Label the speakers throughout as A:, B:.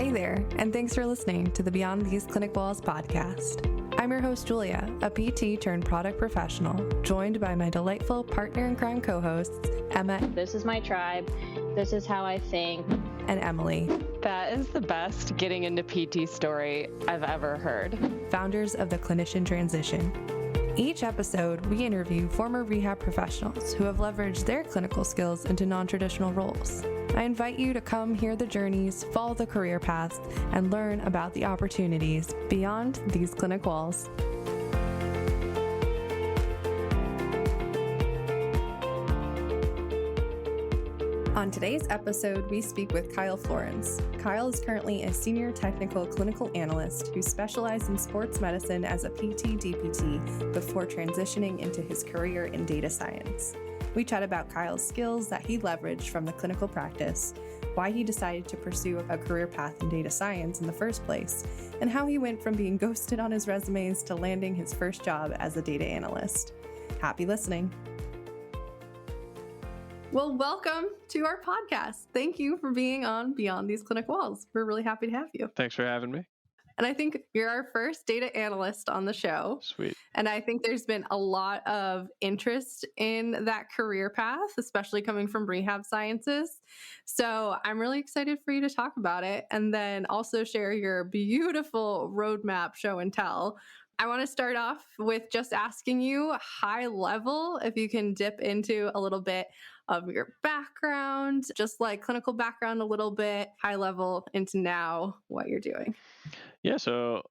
A: Hey there, and thanks for listening to the Beyond These Clinic Walls podcast. I'm your host, Julia, a PT turned product professional, joined by my delightful partner in crime co-hosts, Emma.
B: This is my tribe. This is how I think.
A: And Emily.
C: That is the best getting into PT story I've ever heard.
A: Founders of the Clinician Transition. Each episode, we interview former rehab professionals who have leveraged their clinical skills into non-traditional roles. I invite you to come hear the journeys, follow the career paths, and learn about the opportunities beyond these clinic walls. On today's episode, we speak with Kyle Florence. Kyle is currently a senior technical clinical analyst who specialized in sports medicine as a PT DPT before transitioning into his career in data science. We chat about Kyle's skills that he leveraged from the clinical practice, why he decided to pursue a career path in data science in the first place, and how he went from being ghosted on his resumes to landing his first job as a data analyst. Happy listening. Well, welcome to our podcast. Thank you for being on Beyond These Clinic Walls. We're really happy to have you.
D: Thanks for having me.
A: And I think you're our first data analyst on the show.
D: Sweet.
A: And I think there's been a lot of interest in that career path, especially coming from rehab sciences. So I'm really excited for you to talk about it and then also share your beautiful roadmap show and tell. I want to start off with just asking you high level, if you can dip into a little bit of your background, just like clinical background a little bit, high level into now what you're doing.
D: Yeah, so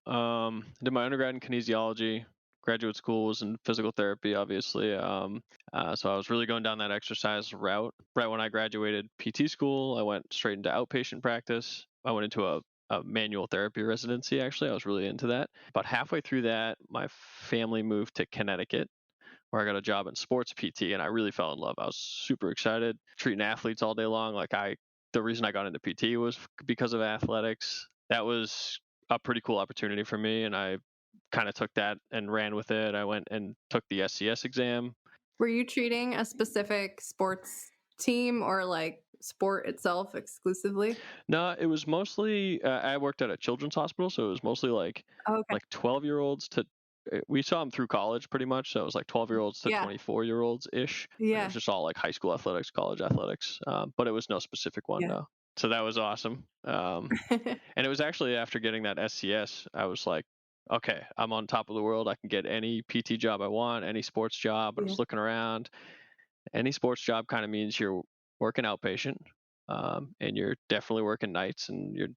D: did my undergrad in kinesiology. Graduate school was in physical therapy, obviously. So I was really going down that exercise route. Right when I graduated PT school, I went straight into outpatient practice. I went into a manual therapy residency, actually. I was really into that. About halfway through that, my family moved to Connecticut, where I got a job in sports PT, and I really fell in love. I was super excited, treating athletes all day long. The reason I got into PT was because of athletics. That was a pretty cool opportunity for me, and I kind of took that and ran with it. I went and took the SCS exam.
A: Were you treating a specific sports team or like sport itself exclusively?
D: No, it was mostly, I worked at a children's hospital, so it was mostly like 12-year-olds to, we saw them through college pretty much. So it was like 12-year-olds to 24-year-olds-ish.
A: Yeah.
D: It was just all like high school athletics, college athletics, but it was no specific one, no. So that was awesome. And it was actually after getting that SCS, I was like, okay, I'm on top of the world. I can get any PT job I want, any sports job. I was looking around. Any sports job kind of means you're working outpatient, and you're definitely working nights, and you're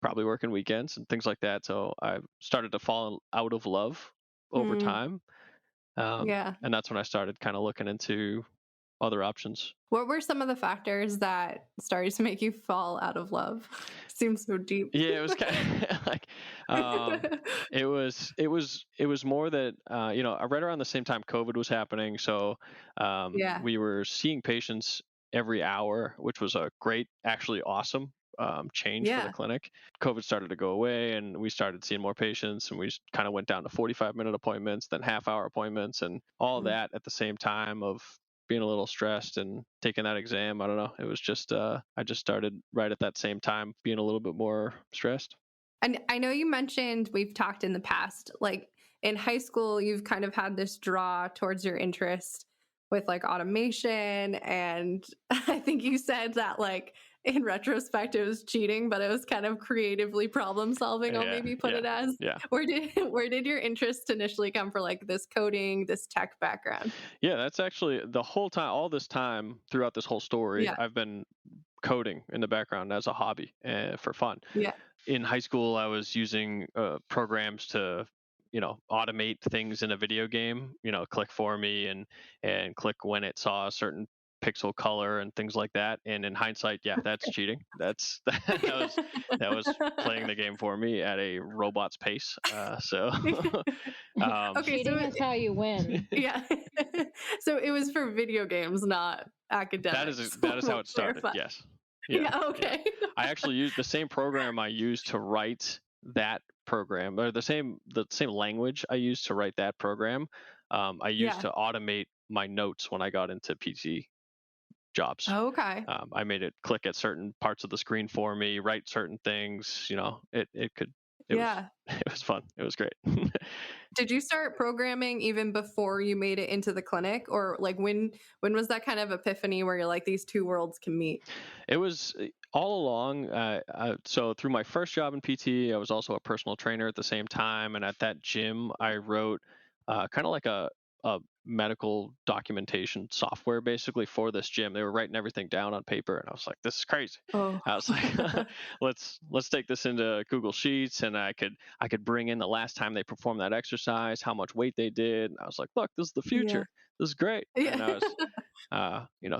D: probably working weekends and things like that. So I started to fall out of love over time. And that's when I started kind of looking into other options.
A: What were some of the factors that started to make you fall out of love? Seems so deep.
D: Yeah, it was kind of like, it was more that, right around the same time COVID was happening. So we were seeing patients every hour, which was a great, actually awesome change for the clinic. COVID started to go away, and we started seeing more patients, and we just kind of went down to 45-minute appointments, then half-hour appointments, and all that at the same time of being a little stressed and taking that exam. I don't know. It was just, I just started right at that same time being a little bit more stressed.
A: And I know you mentioned, we've talked in the past, like in high school, you've kind of had this draw towards your interest with like automation. And I think you said that like in retrospect, it was cheating, but it was kind of creatively problem solving. I'll maybe put it as.
D: Yeah.
A: Where did your interest initially come for like this coding, this tech background?
D: Yeah, that's actually the whole time, all this time throughout this whole story, I've been coding in the background as a hobby for fun.
A: Yeah.
D: In high school, I was using programs to, automate things in a video game, click for me and click when it saw a certain pixel color and things like that. And in hindsight, that's cheating. That was playing the game for me at a robot's pace.
B: Cheating is how you win.
A: Yeah. So it was for video games, not academics.
D: That is how it started. Yes.
A: Yeah. Okay.
D: Yeah. I actually used the same program I used to write that program, or the same language I used to write that program. I used to automate my notes when I got into PT jobs.
A: Okay.
D: I made it click at certain parts of the screen for me, write certain things. It was
A: Yeah.
D: it was fun. It was great.
A: Did you start programming even before you made it into the clinic, or like when was that kind of epiphany where you're like, these two worlds can meet?
D: It was all along. So through my first job in PT, I was also a personal trainer at the same time, and at that gym, I wrote kind of like a medical documentation software basically for this gym. They were writing everything down on paper, and I was like, "This is crazy."
A: Oh.
D: I was like, "Let's take this into Google Sheets," and I could bring in the last time they performed that exercise, how much weight they did. And I was like, "Look, this is the
A: Yeah.
D: future. This is great." And
A: Yeah.
D: I was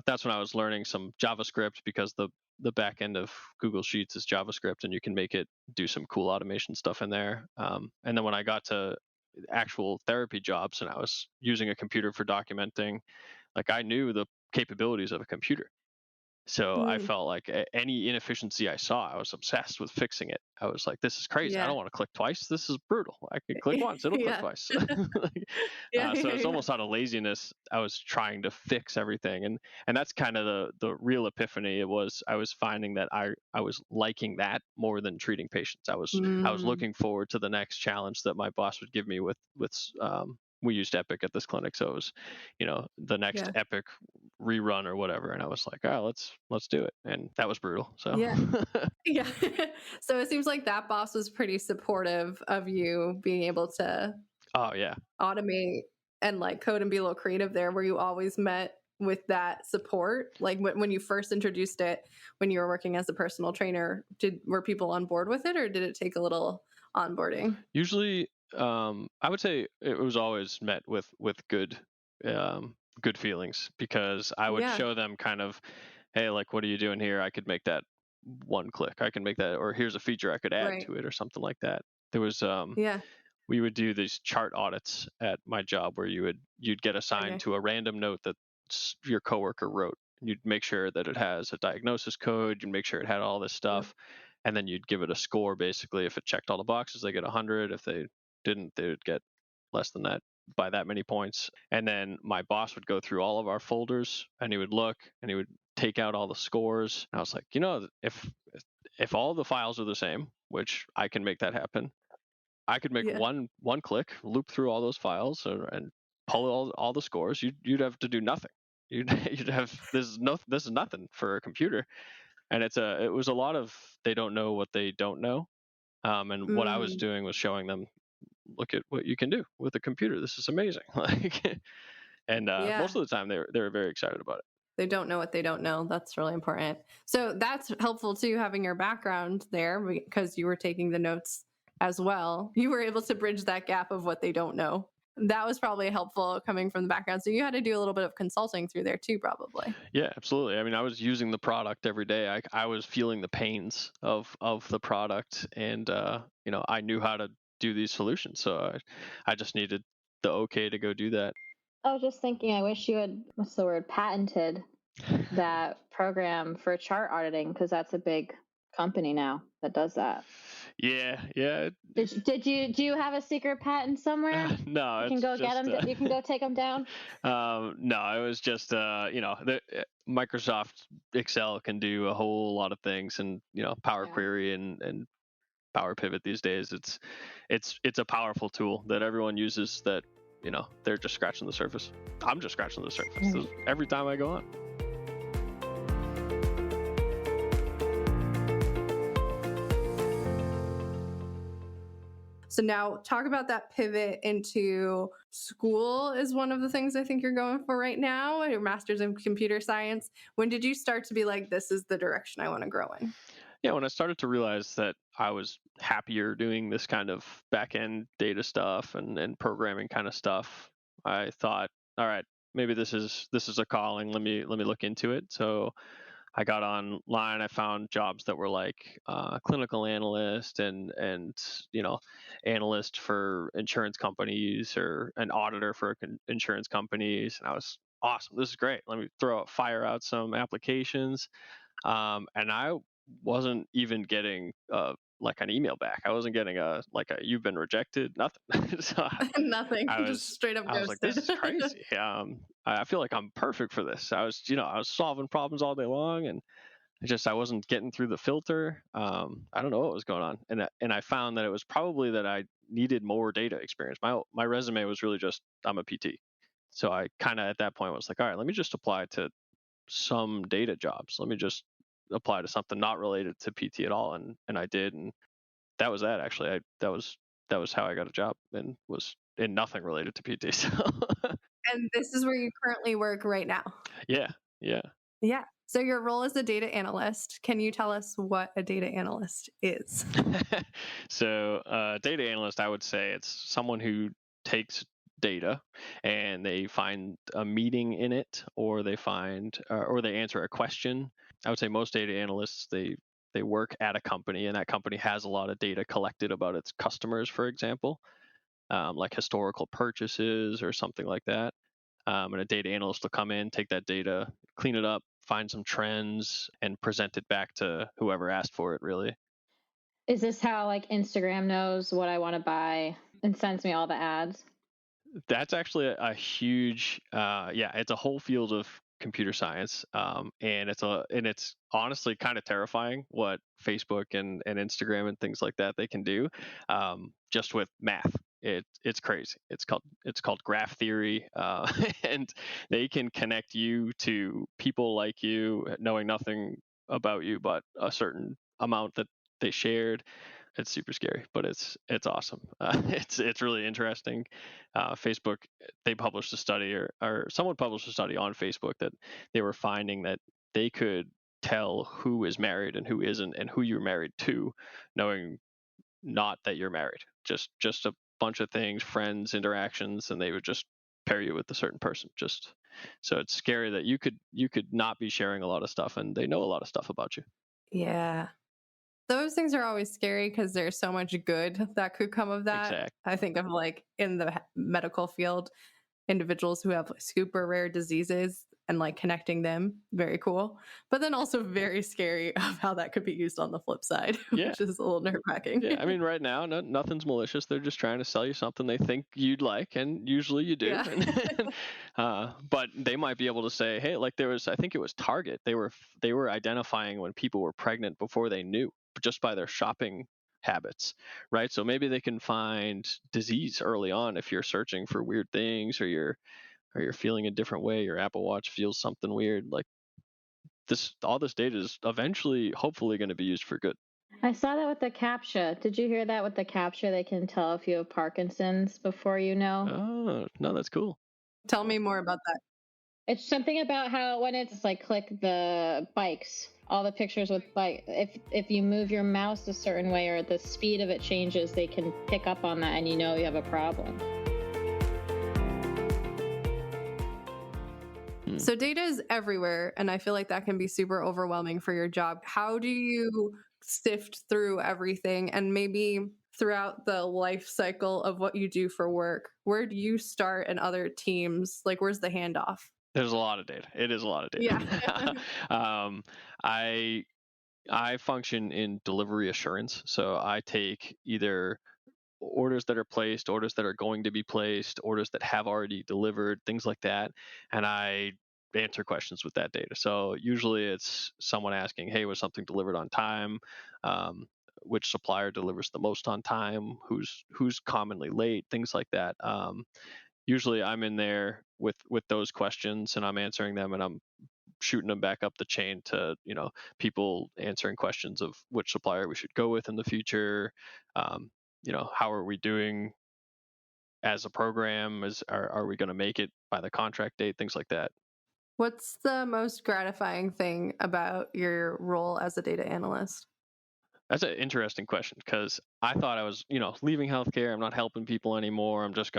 D: that's when I was learning some JavaScript, because the back end of Google Sheets is JavaScript, and you can make it do some cool automation stuff in there. And then when I got to actual therapy jobs and I was using a computer for documenting, like, I knew the capabilities of a computer. So I
A: Mm,
D: felt like any inefficiency I saw, I was obsessed with fixing it. I was like, "This is crazy. I
A: yeah.
D: don't want to click twice. This is brutal. I can click once. It'll click
A: Yeah.
D: twice."
A: Yeah.
D: So
A: Yeah.
D: it's
A: Yeah.
D: almost out of laziness. I was trying to fix everything, and that's kind of the real epiphany. It was, I was finding that I was liking that more than treating patients. I was
A: Mm,
D: looking forward to the next challenge that my boss would give me with we used Epic at this clinic, so it was, the next
A: yeah.
D: Epic rerun or whatever, and I was like, "Oh, let's do it," and that was brutal. So
A: Yeah. Yeah. So it seems like that boss was pretty supportive of you being able to
D: oh yeah.
A: automate and like code and be a little creative there. Were you always met with that support? Like when you first introduced it, when you were working as a personal trainer, were people on board with it, or did it take a little onboarding?
D: Usually, I would say it was always met with good feelings, because I would
A: Yeah.
D: show them kind of, "Hey, like, what are you doing here? I could make that one click. I can make that, or here's a feature I could add
A: Right.
D: to it, or something like that." There was
A: Yeah.
D: We would do these chart audits at my job where you'd get assigned
A: Okay.
D: to a random note that your coworker wrote. You'd make sure that it has a diagnosis code. You'd make sure it had all this
A: Yeah.
D: stuff, and then you'd give it a score. Basically, if it checked all the boxes, they get 100. If they didn't, they would get less than that by that many points. And then my boss would go through all of our folders, and he would look, and he would take out all the scores. And I was like, if all the files are the same, which I can make that happen, I could make
A: Yeah.
D: one click, loop through all those files, and pull all the scores. You'd have to do nothing. You'd you'd have this is nothing for a computer. And it was a lot of, they don't know what they don't know. And what I was
A: Mm,
D: doing was showing them, look at what you can do with a computer. This is amazing. Like, and
A: yeah.
D: most of the time they were very excited about it.
A: They don't know what they don't know. That's really important. So that's helpful too, having your background there because you were taking the notes as well. You were able to bridge that gap of what they don't know. That was probably helpful coming from the background. So you had to do a little bit of consulting through there too, probably.
D: Yeah, absolutely. I mean, I was using the product every day. I was feeling the pains of the product, and I knew how to do these solutions. So I just needed the okay to go do that.
B: I was just thinking, I wish you had, what's the word, patented that program for chart auditing, because that's a big company now that does that.
D: Yeah, yeah.
B: Do you have a secret patent somewhere?
D: No,
B: You can
D: it's
B: go get
D: just
B: them. You can go take them down.
D: no, it was just Microsoft Excel can do a whole lot of things, and Power
B: Yeah.
D: Query and Power Pivot these days. It's a powerful tool that everyone uses. That they're just scratching the surface. I'm just scratching the surface every time I go on.
A: So now talk about that pivot into school is one of the things I think you're going for right now, your master's in computer science. When did you start to be like, this is the direction I want to grow in?
D: Yeah, when I started to realize that I was happier doing this kind of back end data stuff and programming kind of stuff, I thought, all right, maybe this is a calling. Let me look into it. So I got online. I found jobs that were like clinical analyst and analyst for insurance companies, or an auditor for insurance companies. And I was, awesome. This is great. Let me fire out some applications. And I wasn't even getting like an email back. I wasn't getting a you've been rejected, nothing. So
A: Nothing,
D: I
A: just straight up
D: was
A: ghosted.
D: like, this is crazy. I feel like I'm perfect for this. I was solving problems all day long, and I wasn't getting through the filter. I don't know what was going on, and I found that it was probably that I needed more data experience. My resume was really just I'm a PT, so I kind of at that point was like, all right, let me just apply to some data jobs. Let me just apply to something not related to PT at all, and I did, and that was that actually. That was how I got a job, and was in nothing related to PT. So
A: And this is where you currently work right now.
D: yeah.
A: Yeah. So your role as a data analyst, can you tell us what a data analyst is?
D: So data analyst, I would say it's someone who takes data and they find a meaning in it, or they answer a question. I would say most data analysts, they work at a company, and that company has a lot of data collected about its customers, for example, like historical purchases or something like that. And a data analyst will come in, take that data, clean it up, find some trends, and present it back to whoever asked for it, really.
B: Is this how like Instagram knows what I want to buy and sends me all the ads?
D: That's actually a huge, it's a whole field of computer science, and it's honestly kind of terrifying what Facebook and Instagram and things like that they can do, just with math. It's crazy. It's called graph theory, and they can connect you to people like you, knowing nothing about you but a certain amount that they shared. It's super scary, but it's awesome. It's really interesting. Facebook, they published a study, or someone published a study on Facebook that they were finding that they could tell who is married and who isn't, and who you're married to, knowing not that you're married. Just a bunch of things, friends, interactions, and they would just pair you with a certain person. Just so it's scary that you could not be sharing a lot of stuff, and they know a lot of stuff about you.
A: Yeah. Those things are always scary because there's so much good that could come of that.
D: Exactly.
A: I think of like in the medical field, individuals who have like super rare diseases and like connecting them, very cool. But then also very scary of how that could be used on the flip side, which is a little nerve-wracking.
D: Yeah, I mean, right now, nothing's malicious. They're just trying to sell you something they think you'd like, and usually you do.
A: Yeah.
D: But they might be able to say, hey, like I think it was Target. They were identifying when people were pregnant before they knew, just by their shopping habits, right? So maybe they can find disease early on if you're searching for weird things, or you're feeling a different way. Your Apple Watch feels something weird. Like all this data is eventually, hopefully, going to be used for good.
B: I saw that with the CAPTCHA. Did you hear that with the CAPTCHA? They can tell if you have Parkinson's before you know.
D: Oh, no, that's cool.
A: Tell me more about that.
B: It's something about how when it's like click the bikes, all the pictures with bike, if you move your mouse a certain way or the speed of it changes, they can pick up on that and you know you have a problem.
A: So data is everywhere, and I feel like that can be super overwhelming for your job. How do you sift through everything, and maybe throughout the life cycle of what you do for work? Where do you start and other teams? Like, where's the handoff?
D: There's a lot of data. It is a lot of data. Yeah. I function in delivery assurance, so I take either orders that are placed, orders that are going to be placed, orders that have already delivered, things like that, and I answer questions with that data. So usually it's someone asking, hey, was something delivered on time? Which supplier delivers the most on time? Who's commonly late? Things like that. Usually I'm in there with those questions, and I'm answering them, and I'm shooting them back up the chain to people answering questions of which supplier we should go with in the future. How are we doing as a program? Are we going to make it by the contract date? Things like that.
A: What's the most gratifying thing about your role as a data analyst?
D: That's an interesting question, because I thought I was, leaving healthcare. I'm not helping people anymore. I'm just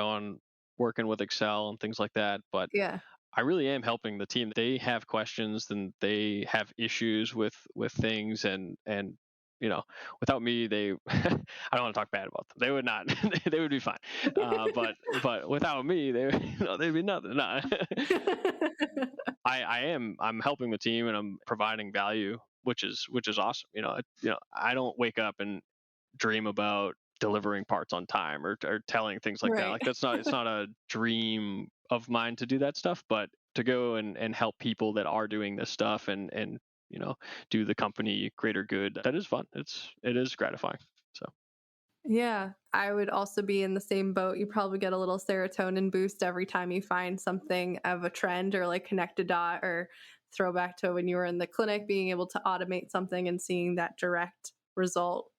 D: working with Excel and things like that. But
A: yeah,
D: I really am helping the team. They have questions and they have issues with things, and without me, I don't want to talk bad about them. They would not. They would be fine. But without me, they'd be nothing. No. I'm helping the team, and I'm providing value which is awesome. I don't wake up and dream about delivering parts on time or telling things like that.
A: Right.
D: Like it's not a dream of mine to do that stuff, but to go and help people that are doing this stuff and do the company greater good, that is fun. It is gratifying. So
A: Yeah, I would also be in the same boat. You probably get a little serotonin boost every time you find something of a trend or like connect a dot or throw back to when you were in the clinic, being able to automate something and seeing that direct result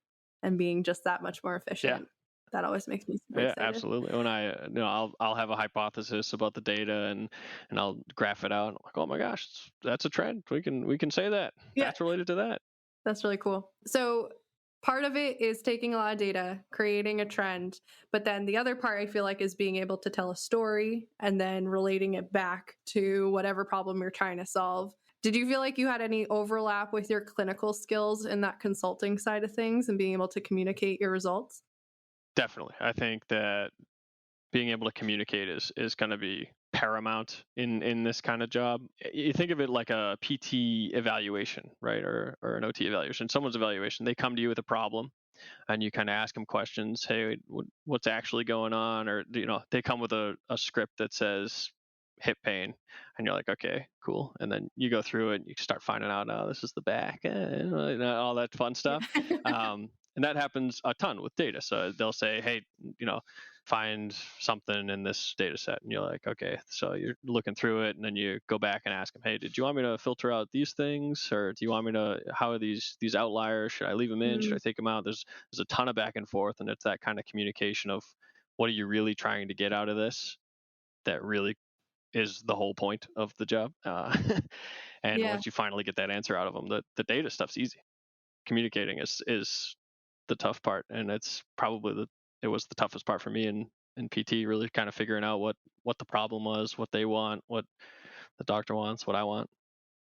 A: and being just that much more efficient.
D: yeah.
A: That always makes me super
D: Yeah,
A: excited.
D: absolutely. When I'll have a hypothesis about the data and I'll graph it out. I'm like, oh my gosh, that's a trend. We can say that.
A: Yeah.
D: That's related to that.
A: That's really cool. So part of it is taking a lot of data, creating a trend, but then the other part I feel like is being able to tell a story and then relating it back to whatever problem you're trying to solve. Did you feel like you had any overlap with your clinical skills in that consulting side of things and being able to communicate your results?
D: Definitely. I think that being able to communicate is going to be paramount in this kind of job. You think of it like a PT evaluation, right? Or an OT evaluation, someone's evaluation. They come to you with a problem and you kind of ask them questions. Hey, what's actually going on? Or, they come with a script that says hip pain and you're like, okay, cool. And then you go through it and you start finding out, oh, this is the back, all that fun stuff. And that happens a ton with data. So they'll say, hey, find something in this data set. And you're like, okay, so you're looking through it and then you go back and ask them, hey, did you want me to filter out these things? Or do you want me to, how are these outliers? Should I leave them in? Should I take them out? There's a ton of back and forth. And it's that kind of communication of what are you really trying to get out of this that really is the whole point of the job. And
A: Yeah.
D: once you finally get that answer out of them, the data stuff's easy. Communicating is the tough part, and it's probably it was the toughest part for me in PT, really kind of figuring out what the problem was, what they want, what the doctor wants, what I want.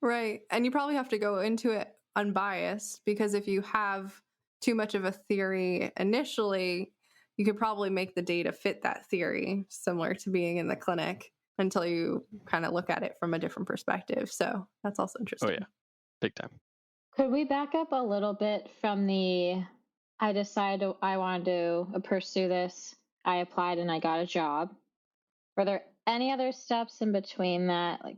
A: Right. And you probably have to go into it unbiased because if you have too much of a theory initially, you could probably make the data fit that theory, similar to being in the clinic, until you kind of look at it from a different perspective. So that's also interesting.
D: Oh, yeah. Big time.
B: Could we back up a little bit from I decided I wanted to pursue this, I applied and I got a job. Were there any other steps in between that? Like,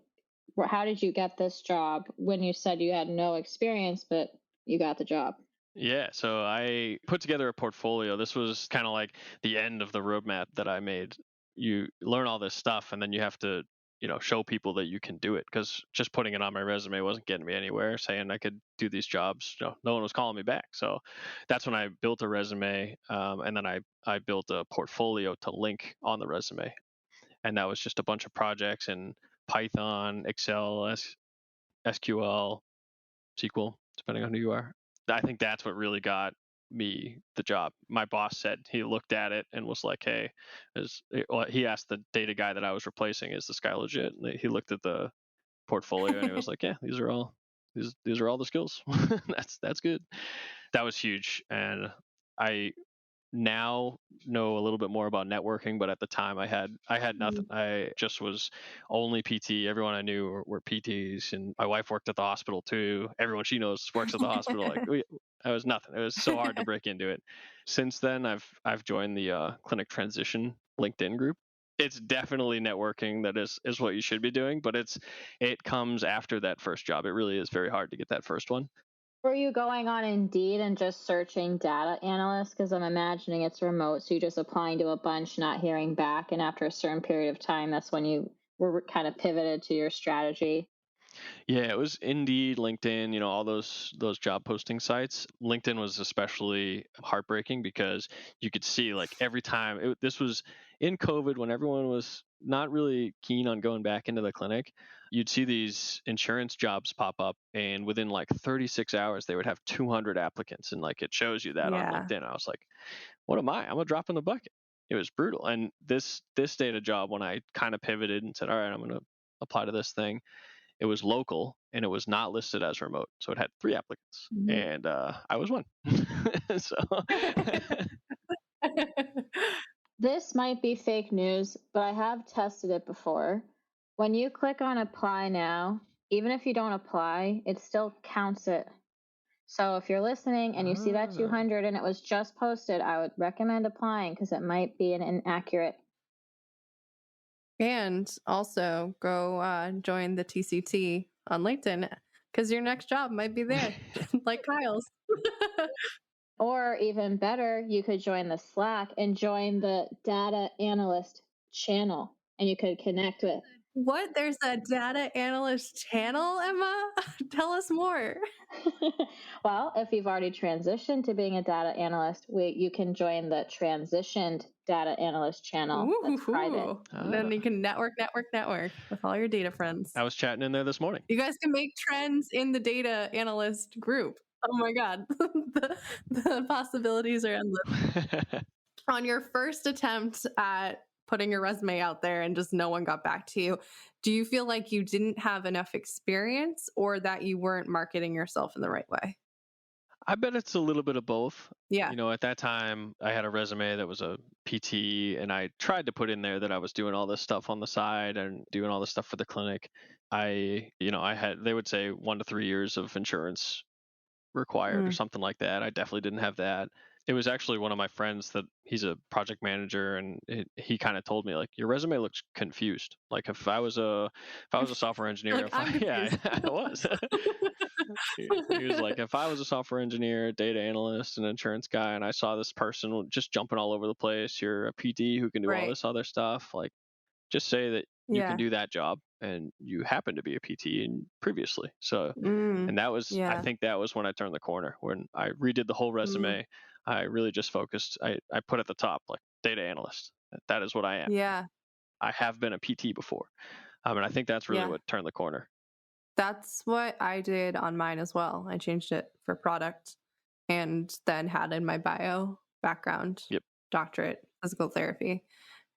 B: how did you get this job when you said you had no experience, but you got the job?
D: Yeah, so I put together a portfolio. This was kind of like the end of the roadmap that I made. You learn all this stuff and then you have to show people that you can do it, because just putting it on my resume wasn't getting me anywhere. Saying I could do these jobs, no one was calling me back. So that's when I built a resume, and then I built a portfolio to link on the resume, and that was just a bunch of projects in Python, Excel, SQL, SQL, depending on who you are. I think that's what really got me the job. My boss said he looked at it and was like, "Hey," he asked the data guy that I was replacing, "Is this guy legit?" And he looked at the portfolio and he was like, "Yeah, these are all the skills. that's good." That was huge, and I now know a little bit more about networking, but at the time I had nothing. I just was only PT. Everyone I knew were PTs, and my wife worked at the hospital too. Everyone she knows works at the hospital. I was nothing. It was so hard to break into it. Since then, I've joined the clinic transition LinkedIn group. It's definitely networking that is what you should be doing, but it comes after that first job. It really is very hard to get that first one.
B: Were you going on Indeed and just searching data analyst? Because I'm imagining it's remote, so you're just applying to a bunch, not hearing back, and after a certain period of time, that's when you were kind of pivoted to your strategy.
D: Yeah, it was Indeed, LinkedIn, all those job posting sites. LinkedIn was especially heartbreaking because you could see like every time this was in COVID when everyone was not really keen on going back into the clinic. You'd see these insurance jobs pop up, and within like 36 hours they would have 200 applicants, and like it shows you that on LinkedIn. I was like, what am I? I'm a drop in the bucket. It was brutal. And this data job, when I kind of pivoted and said, all right, I'm going to apply to this thing, it was local and it was not listed as remote. So it had 3 applicants, and I was one. So
B: This might be fake news, but I have tested it before. When you click on apply now, even if you don't apply, it still counts it So if you're listening and you see that
D: Ah.
B: 200 and it was just posted, I would recommend applying because it might be an inaccurate.
A: And also go join the TCT on LinkedIn because your next job might be there, like Kyle's.
B: Or even better, you could join the Slack and join the Data Analyst channel, and you could connect with.
A: What? There's a data analyst channel, Emma? Tell us more.
B: Well, if you've already transitioned to being a data analyst, you can join the transitioned data analyst channel. That's private.
A: Then you can network with all your data friends.
D: I was chatting in there this morning.
A: You guys can make trends in the data analyst group. Oh my God. the possibilities are endless. On your first attempt at putting your resume out there and just no one got back to you, do you feel like you didn't have enough experience or that you weren't marketing yourself in the right way?
D: I bet it's a little bit of both.
A: Yeah.
D: You know, at that time, I had a resume that was a PT, and I tried to put in there that I was doing all this stuff on the side and doing all this stuff for the clinic. I had, they would say 1 to 3 years of insurance required or something like that. I definitely didn't have that. It was actually one of my friends that he's a project manager, and he kind of told me, like, your resume looks confused. Like if I was a software engineer,
A: Like, I'm confused.
D: yeah, I was. He was like, if I was a software engineer, data analyst, an insurance guy, and I saw this person just jumping all over the place, you're a PT who can do all
A: Right.
D: this other stuff. Like, just say that you
A: Yeah.
D: can do that job, and you happen to be a PT previously. So,
A: Mm.
D: and that was, I
A: Yeah.
D: think that was when I turned the corner. When I redid the whole resume, I really just focused. I put at the top like data analyst. That is what I am.
A: Yeah.
D: I have been a PT before, and I think that's really
A: Yeah.
D: what turned the corner.
A: That's what I did on mine as well. I changed it for product and then had in my bio background,
D: Yep.
A: doctorate, physical therapy.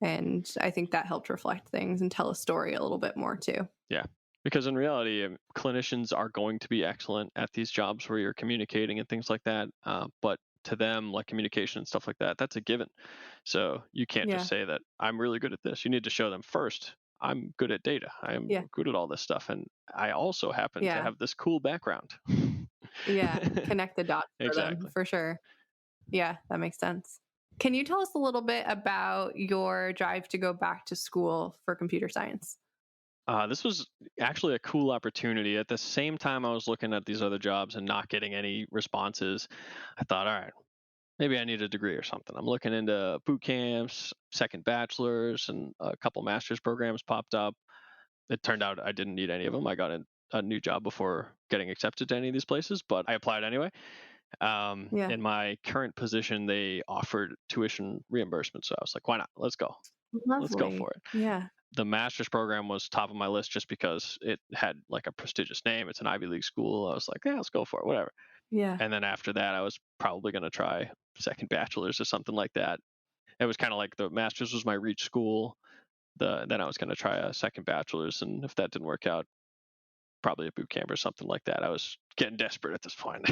A: And I think that helped reflect things and tell a story a little bit more too.
D: Yeah. Because in reality, clinicians are going to be excellent at these jobs where you're communicating and things like that. But to them, like communication and stuff like that, that's a given. So you can't just say that I'm really good at this. You need to show them first, I'm good at data. I am good at all this stuff. And I also happen to have this cool background.
A: Yeah. Connect the dots for
D: Exactly.
A: them, for sure. Yeah, that makes sense. Can you tell us a little bit about your drive to go back to school for computer science?
D: This was actually a cool opportunity. At the same time I was looking at these other jobs and not getting any responses, I thought, all right, maybe I need a degree or something. I'm looking into boot camps, second bachelor's, and a couple master's programs popped up. It turned out I didn't need any of them. I got a new job before getting accepted to any of these places, but I applied anyway. In my current position, they offered tuition reimbursement. So I was like, why not? Let's go.
A: Lovely.
D: Let's go for it.
A: Yeah.
D: The master's program was top of my list just because it had like a prestigious name. It's an Ivy League school. I was like, yeah, let's go for it, whatever.
A: Yeah.
D: And then after that, I was probably going to try second bachelor's or something like that. It was kind of like the master's was my reach school. Then I was going to try a second bachelor's. And if that didn't work out, probably a boot camp or something like that. I was getting desperate at this point.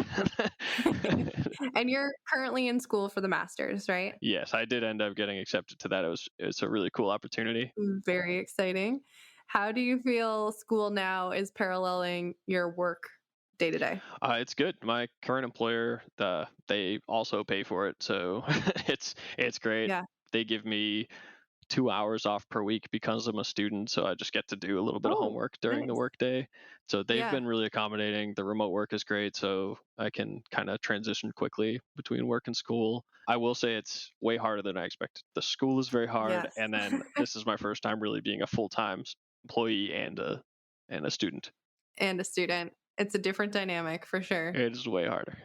A: And you're currently in school for the master's, right?
D: Yes, I did end up getting accepted to that. It's a really cool opportunity.
A: Very exciting. How do you feel school now is paralleling your work day to day?
D: It's good. My current employer, they also pay for it, so it's great.
A: Yeah.
D: They give me 2 hours off per week because I'm a student, so I just get to do a little bit of homework during the workday. So they've been really accommodating. The remote work is great, so I can kind of transition quickly between work and school. I will say it's way harder than I expected. The school is very hard, and then this is my first time really being a full-time employee and a student.
A: And a student. It's a different dynamic for sure.
D: It is way harder.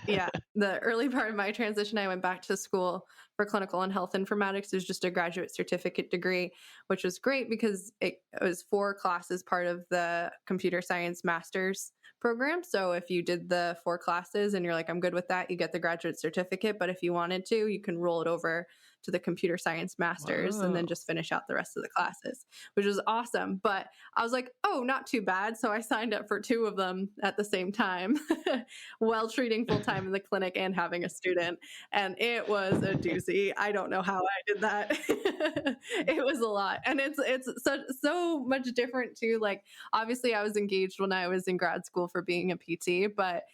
A: Yeah. The early part of my transition, I went back to school for clinical and health informatics. It was just a graduate certificate degree, which was great because it was 4 classes part of the computer science master's program. So if you did the 4 classes and you're like, I'm good with that, you get the graduate certificate. But if you wanted to, you can roll it over to the computer science master's and then just finish out the rest of the classes, which was awesome. But I was like, oh, not too bad. So I signed up for 2 of them at the same time while treating full-time in the clinic and having a student. And it was a doozy. I don't know how I did that. It was a lot. And it's so much different too. Like, obviously I was engaged when I was in grad school for being a PT, but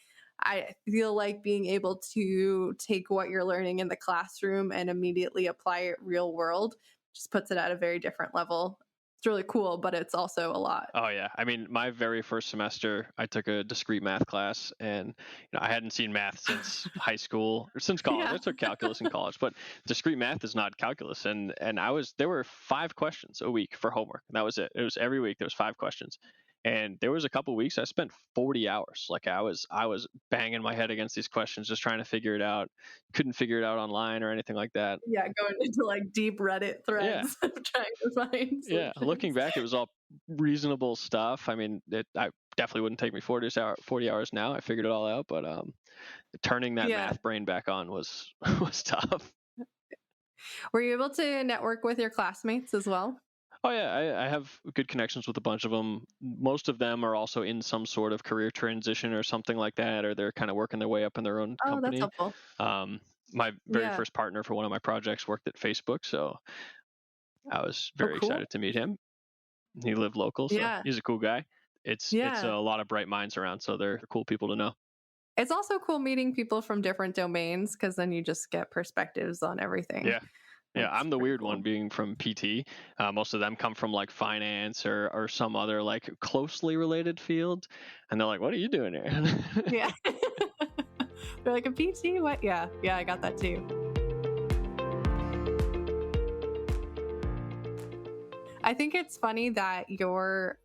A: I feel like being able to take what you're learning in the classroom and immediately apply it real world just puts it at a very different level. It's really cool, but it's also a lot.
D: Oh yeah. I mean, my very first semester, I took a discrete math class, and I hadn't seen math since high school or since college.
A: Yeah.
D: I took calculus in college, but discrete math is not calculus. And there were 5 questions a week for homework, and that was it. It was every week there was 5 questions. And there was a couple weeks I spent 40 hours. Like I was banging my head against these questions, just trying to figure it out. Couldn't figure it out online or anything like that.
A: Yeah, going into like deep Reddit threads of trying to find
D: Yeah, looking
A: solutions.
D: back, it was all reasonable stuff. I mean, I definitely wouldn't take me 40 hours now. I figured it all out, but turning that
A: Yeah.
D: math brain back on was was tough.
A: Were you able to network with your classmates as well?
D: Oh yeah, I have good connections with a bunch of them. Most of them are also in some sort of career transition or something like that, or they're kind of working their way up in their own
A: Oh, that's
D: company.
A: helpful.
D: My very
A: Yeah.
D: first partner for one of my projects worked at Facebook, so I was very
A: cool.
D: excited to meet him. He lived local, so
A: Yeah.
D: he's a cool guy. It's a
A: Yeah.
D: lot of bright minds around, so they're cool people to know.
A: It's also cool meeting people from different domains because then you just get perspectives on everything.
D: Yeah. Yeah,
A: That's
D: I'm the
A: pretty
D: weird
A: cool.
D: one being from PT. Most of them come from like finance or some other like closely related field, and they're like, "What are you doing here?"
A: Yeah. They're like a PT? What? Yeah. Yeah, I got that too. I think it's funny that your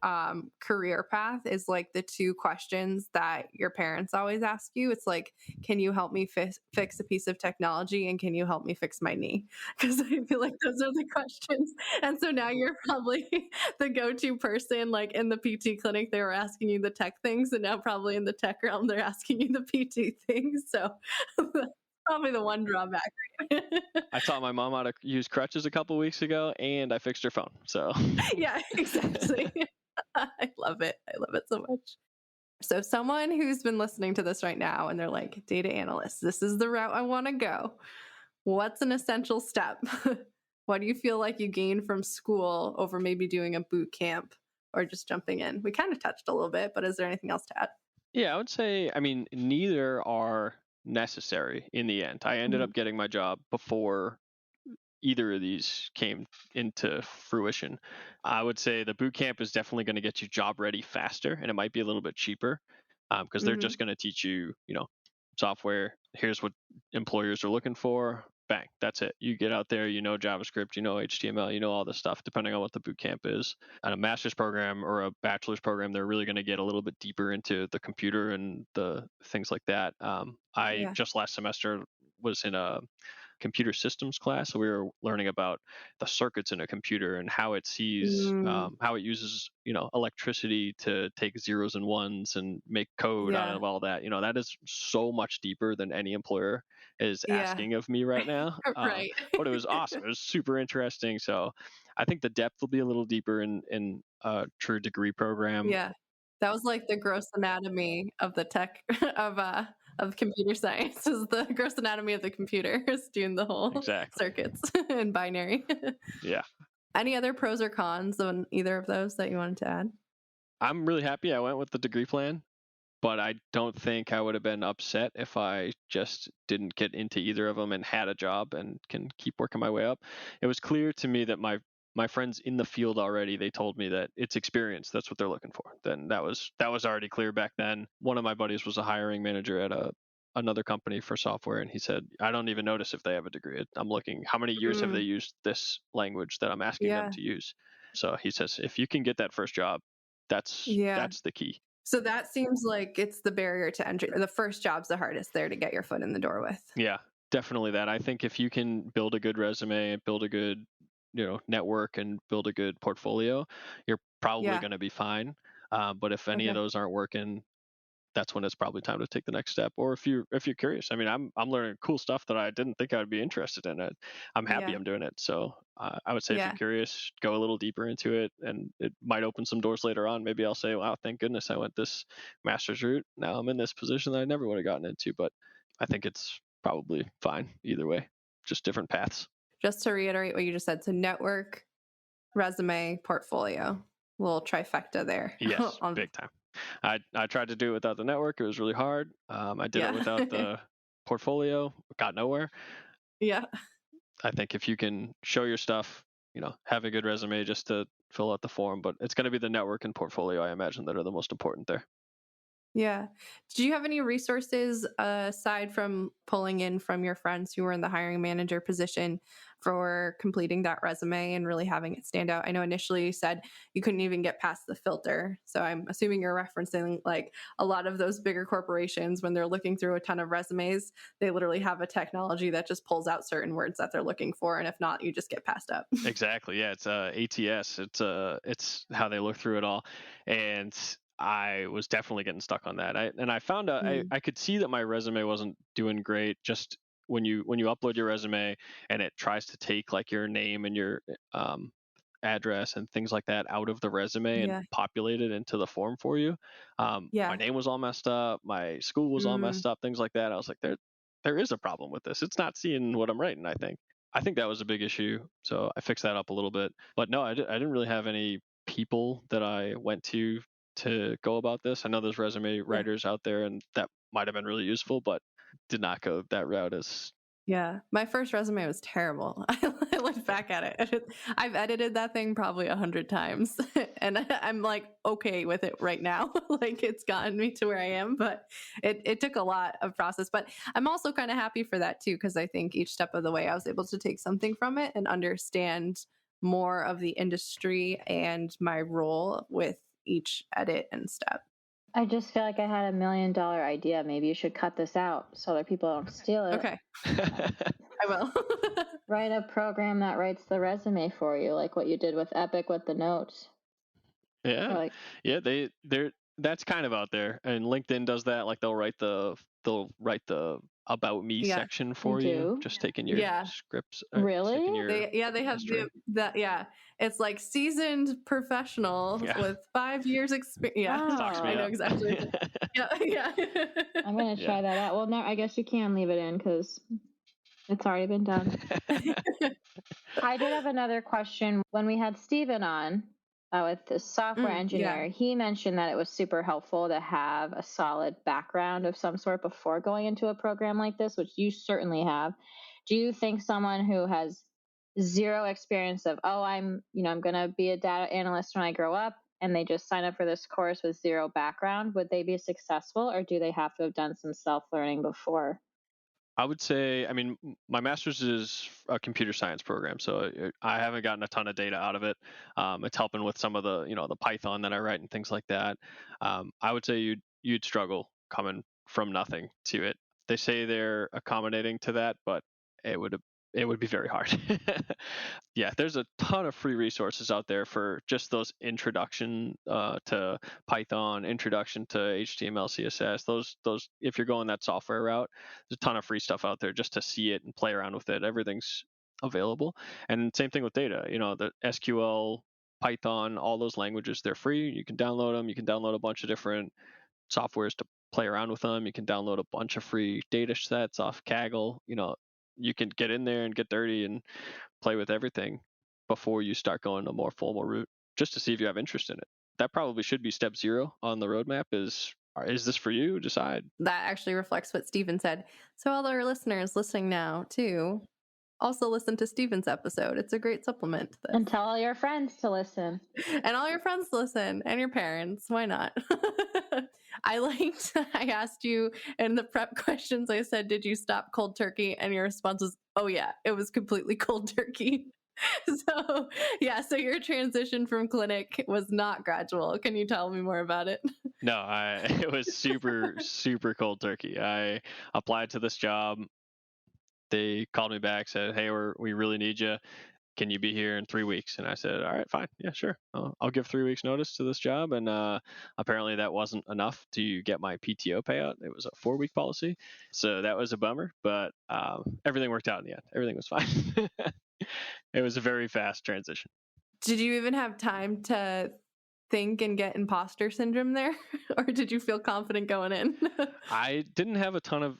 A: career path is like the 2 questions that your parents always ask you. It's like, can you help me fix a piece of technology, and can you help me fix my knee? Because I feel like those are the questions. And so now you're probably the go-to person. Like in the PT clinic, they were asking you the tech things, and now probably in the tech realm, they're asking you the PT things. So probably the one drawback.
D: I taught my mom how to use crutches a couple weeks ago, and I fixed her phone. So
A: Yeah, exactly. I love it. I love it so much. So someone who's been listening to this right now and they're like, data analyst, this is the route I want to go. What's an essential step? What do you feel like you gained from school over maybe doing a boot camp or just jumping in? We kind of touched a little bit, but is there anything else to add?
D: yeah, I would say, I mean, neither are necessary in the end. I ended up getting my job before either of these came into fruition. I would say the boot camp is definitely going to get you job ready faster, and it might be a little bit cheaper because they're just going to teach you, software. Here's what employers are looking for. Bang, that's it. You get out there, JavaScript, HTML, all this stuff, depending on what the boot camp is. On a master's program or a bachelor's program, they're really going to get a little bit deeper into the computer and the things like that. I just last semester was in a computer systems class, so we were learning about the circuits in a computer and how it sees how it uses electricity to take zeros and ones and make code out of all that. That is so much deeper than any employer is asking of me right now.
A: Right.
D: But it was awesome. It was super interesting. So I think the depth will be a little deeper in a true degree program.
A: Yeah. That was like the gross anatomy of the tech of computer science, is the gross anatomy of the computer, is doing the whole circuits and binary.
D: Yeah.
A: Any other pros or cons on either of those that you wanted to add?
D: I'm really happy I went with the degree plan, but I don't think I would have been upset if I just didn't get into either of them and had a job and can keep working my way up. It was clear to me that my friends in the field already, they told me that it's experience. That's what they're looking for. Then that was already clear back then. One of my buddies was a hiring manager at another company for software, and he said, I don't even notice if they have a degree. I'm looking, how many years have they used this language that I'm asking them to use? So he says, if you can get that first job, that's the key.
A: So that seems like it's the barrier to entry. The first job's the hardest there to get your foot in the door with.
D: Yeah, definitely that. I think if you can build a good resume, build a good network, and build a good portfolio, you're probably going to be fine. But if any of those aren't working, that's when it's probably time to take the next step. Or if you're curious, I mean, I'm learning cool stuff that I didn't think I would be interested in. I'm happy I'm doing it. So I would say if you're curious, go a little deeper into it, and it might open some doors later on. Maybe I'll say, wow, thank goodness I went this master's route. Now I'm in this position that I never would have gotten into. But I think it's probably fine either way, just different paths.
A: Just to reiterate what you just said, so network, resume, portfolio, little trifecta there.
D: Yes, big time. I tried to do it without the network. It was really hard. I did it without the portfolio. Got nowhere.
A: Yeah.
D: I think if you can show your stuff, have a good resume just to fill out the form, but it's going to be the network and portfolio, I imagine, that are the most important there.
A: Yeah. Do you have any resources aside from pulling in from your friends who were in the hiring manager position for completing that resume and really having it stand out? I know initially you said you couldn't even get past the filter. So I'm assuming you're referencing like a lot of those bigger corporations when they're looking through a ton of resumes, they literally have a technology that just pulls out certain words that they're looking for. And if not, you just get passed up.
D: Exactly. Yeah. It's ATS. It's how they look through it all. And I was definitely getting stuck on that. I found out I could see that my resume wasn't doing great. Just when you upload your resume and it tries to take like your name and your address and things like that out of the resume and populate it into the form for you. My name was all messed up. My school was all messed up. Things like that. I was like, there is a problem with this. It's not seeing what I'm writing. I think that was a big issue. So I fixed that up a little bit. But no, I didn't really have any people that I went to go about this. I know there's resume writers out there, and that might have been really useful, but did not go that route as.
A: Yeah, my first resume was terrible. I looked back at it. I've edited that thing probably 100 times, and I'm like okay with it right now. Like it's gotten me to where I am, but it took a lot of process. But I'm also kind of happy for that too, because I think each step of the way I was able to take something from it and understand more of the industry and my role with each edit and step.
B: I just feel like I had $1 million idea. Maybe you should cut this out so that people don't steal it.
A: Okay. I will.
B: Write a program that writes the resume for you, like what you did with Epic with the notes.
D: Yeah. That's kind of out there. And LinkedIn does that. Like they'll write the about me section for you, just taking your scripts.
B: Really?
A: They have that. Yeah. It's like seasoned professional with 5 years experience. Yeah.
B: Oh.
A: I know exactly. Yeah.
B: I'm going to try that out. Well, now I guess you can leave it in because it's already been done. I did have another question. When we had Steven on with the software engineer, he mentioned that it was super helpful to have a solid background of some sort before going into a program like this, which you certainly have. Do you think someone who has zero experience of, I'm going to be a data analyst when I grow up, and they just sign up for this course with zero background, would they be successful, or do they have to have done some self-learning before?
D: I would say, my master's is a computer science program, so I haven't gotten a ton of data out of it. It's helping with some of the, the Python that I write and things like that. I would say you'd struggle coming from nothing to it. They say they're accommodating to that, but it would be very hard. Yeah, there's a ton of free resources out there for just those introduction to Python, introduction to HTML, CSS. Those if you're going that software route, there's a ton of free stuff out there just to see it and play around with it. Everything's available. And same thing with data. The SQL, Python, all those languages, they're free. You can download them. You can download a bunch of different softwares to play around with them. You can download a bunch of free data sets off Kaggle. You can get in there and get dirty and play with everything before you start going a more formal route, just to see if you have interest in it. That probably should be step 0 on the roadmap is this for you? Decide.
A: That actually reflects what Steven said. So all our listeners listening now too, also listen to Steven's episode. It's a great supplement to this.
B: And tell all your friends to listen.
A: And all your friends listen, and your parents. Why not? I asked you in the prep questions, I said, did you stop cold turkey? And your response was, oh yeah, it was completely cold turkey. So your transition from clinic was not gradual. Can you tell me more about it?
D: No, it was super, super cold turkey. I applied to this job. They called me back, said, hey, we really need you. Can you be here in 3 weeks? And I said, all right, fine. Yeah, sure. I'll give 3 weeks notice to this job. And apparently that wasn't enough to get my PTO payout. It was a 4-week policy. So that was a bummer, but everything worked out in the end. Everything was fine. It was a very fast transition.
A: Did you even have time to think and get imposter syndrome there? Or did you feel confident going in?
D: I didn't have a ton of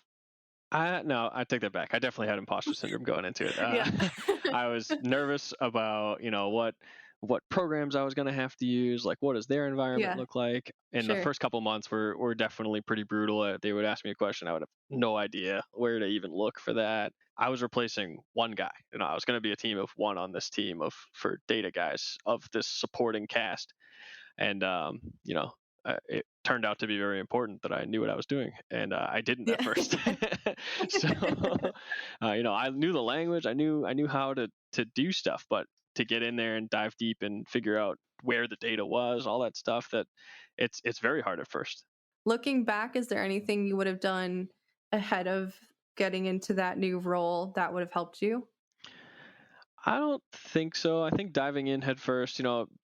D: no, I take that back. I definitely had imposter syndrome going into it. I was nervous about, what programs I was going to have to use, like what does their environment look like. And the first couple months were definitely pretty brutal. They would ask me a question, I would have no idea where to even look for that. I was replacing one guy. I was going to be a team of one on this team for data guys of this supporting cast. And it turned out to be very important that I knew what I was doing, and I didn't at first. So, I knew the language, I knew how to do stuff, but to get in there and dive deep and figure out where the data was, all that stuff, that it's very hard at first.
A: Looking back, is there anything you would have done ahead of getting into that new role that would have helped you?
D: I don't think so. I think diving in head first,